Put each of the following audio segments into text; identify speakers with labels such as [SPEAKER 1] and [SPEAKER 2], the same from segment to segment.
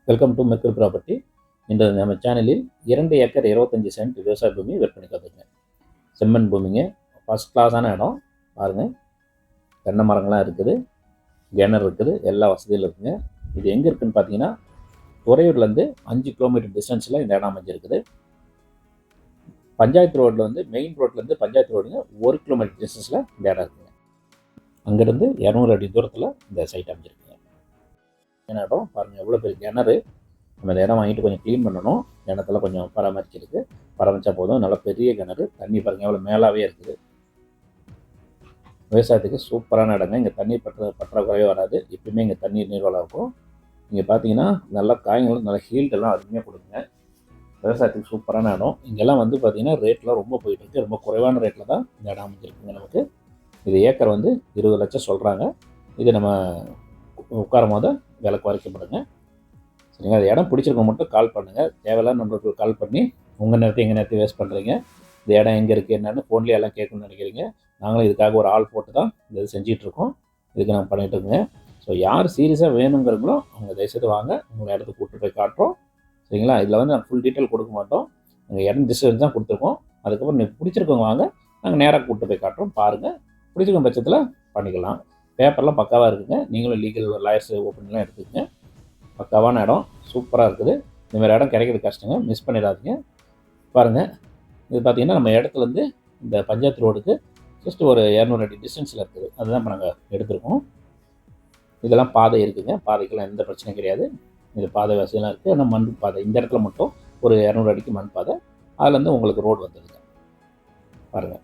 [SPEAKER 1] Welcome to mercury property. இன்று நம்ம சேனலில் 2 ஏக்கர் 25 சென்ட் விவசாய பூமி விற்பனைக்கு வந்துருங்க. செம்மண் பூமிங்க, ஃபஸ்ட் கிளாஸான இடம் பாருங்கள். தென்னை மரங்கள்லாம் இருக்குது, கிணறு இருக்குது, எல்லா வசதியும் இருக்குதுங்க. இது எங்கே இருக்குதுன்னு பார்த்தீங்கன்னா, துறையூர்லேருந்து 5 கிலோமீட்டர் டிஸ்டன்ஸில் இந்த இடம் அமைஞ்சிருக்குது. பஞ்சாயத்து ரோட்டில் வந்து மெயின் ரோட்லேருந்து பஞ்சாயத்து ரோடுங்க 1 கிலோமீட்டர் டிஸ்டன்ஸில் இந்த இடம் இருக்குதுங்க. அங்கேருந்து 200 அடி தூரத்தில் இந்த சைட் அமைஞ்சிருக்குங்க. இடம் பாருங்கள், எவ்வளோ பெரிய கிணறு. நம்ம இந்த இடம் வாங்கிட்டு கொஞ்சம் க்ளீன் பண்ணணும். இடத்துல கொஞ்சம் பராமரிச்சா போதும். நல்லா பெரிய கிணறு, தண்ணி பாருங்கள் எவ்வளோ மேலாகவே இருக்குது. விவசாயத்துக்கு சூப்பரான இடங்க. இங்கே தண்ணீர் பற்றாக்குறையே வராது. எப்பயுமே இங்கே தண்ணீர் நீர்வளம் இருக்கும். இங்கே பார்த்தீங்கன்னா நல்லா காய்களும் நல்லா ஹீல்டெல்லாம் அருமையாக கொடுக்குங்க. விவசாயத்துக்கு சூப்பரான இடம். இங்கெல்லாம் வந்து பார்த்திங்கன்னா ரேட்லாம் ரொம்ப போயிட்டுருக்கு. ரொம்ப குறைவான ரேட்டில் தான் இந்த இடம் அமைஞ்சிருக்குங்க நமக்கு. இது ஏக்கர் வந்து 20 லட்சம் சொல்கிறாங்க. இது நம்ம உட்காரும் போது விலை குறைக்கப்படுங்க. சரிங்க, அது இடம் பிடிச்சிருக்க மட்டும் கால் பண்ணுங்கள். தேவையில்லாம் நம்மளுக்கு கால் பண்ணி உங்கள் நேரத்தை எங்கள் நேரத்தை வேஸ்ட் பண்ணுறீங்க. இந்த இடம் எங்கே இருக்குது என்னென்னு ஃபோன்லேயே எல்லாம் கேட்கணும்னு நினைக்கிறீங்க. நாங்களும் இதுக்காக ஒரு ஆள் போட்டு தான் இது செஞ்சிகிட்ருக்கோம். இதுக்கு நாங்கள் பண்ணிகிட்ருக்கோங்க. ஸோ யார் சீரியஸாக வேணுங்கிறங்களோ அவங்க தயவுசெய்து வாங்க, உங்கள் இடத்துக்கு கூப்பிட்டு போய் காட்டுறோம். சரிங்களா, இதில் வந்து நாங்கள் ஃபுல் டீட்டெயில் கொடுக்க மாட்டோம். நாங்கள் இடம் டிஸ்டன்ஸ் தான் கொடுத்துருக்கோம். அதுக்கப்புறம் நீங்கள் பிடிச்சிருக்கவங்க வாங்க, நாங்கள் நேராக கூப்பிட்டு போய் காட்டுறோம். பாருங்கள், பிடிச்சிருக்கும் பட்சத்தில் பண்ணிக்கலாம். பேப்பர்லாம் பக்காவாக இருக்குதுங்க. நீங்களும் லீகல் லாயர்ஸ் ஓப்பன்லாம் எடுத்துக்கங்க. பக்காவான இடம், சூப்பராக இருக்குது. இந்தமாதிரி இடம் கிடைக்கிறது கஷ்டங்க, மிஸ் பண்ணிடாதீங்க. பாருங்கள், இது பார்த்திங்கன்னா நம்ம இடத்துலேருந்து இந்த பஞ்சாயத்து ரோடுக்கு ஜஸ்ட் ஒரு 200 அடி டிஸ்டன்ஸில் இருக்குது. அதுதான் இப்போ நாங்கள் எடுத்துருக்கோம். இதெல்லாம் பாதை இருக்குதுங்க. பாதைக்கெல்லாம் எந்த பிரச்சனையும் கிடையாது. இது பாதை வசதியெல்லாம் இருக்குது. ஆனால் மண் பாதை. இந்த இடத்துல மட்டும் ஒரு 200 அடிக்கு மண் பாதை. அதுலேருந்து உங்களுக்கு ரோடு வந்துடுங்க. பாருங்கள்,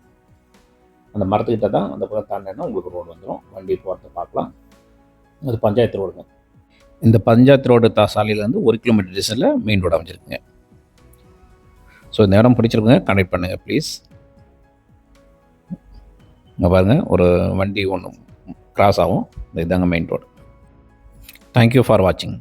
[SPEAKER 1] அந்த மரத்துக்கிட்ட தான் அந்த பக்கம் தாண்டினா உங்களுக்கு ரோடு வந்துடும். வண்டி போகிறத பார்க்கலாம். அது பஞ்சாயத்து ரோடுங்க. இந்த பஞ்சாயத்து ரோடு சாலையிலேருந்து 1 கிலோமீட்டர் டிஸ்டன்ஸில் மெயின் ரோடு அமைஞ்சிருக்குங்க. ஸோ இந்த இடம் பிடிச்சிருக்குங்க, கனெக்ட் பண்ணுங்கள் ப்ளீஸ். இங்கே பாருங்கள், ஒரு வண்டி ஒன்று கிராஸ் ஆகும். இதாங்க மெயின் ரோடு. தேங்க்யூ ஃபார் வாட்சிங்.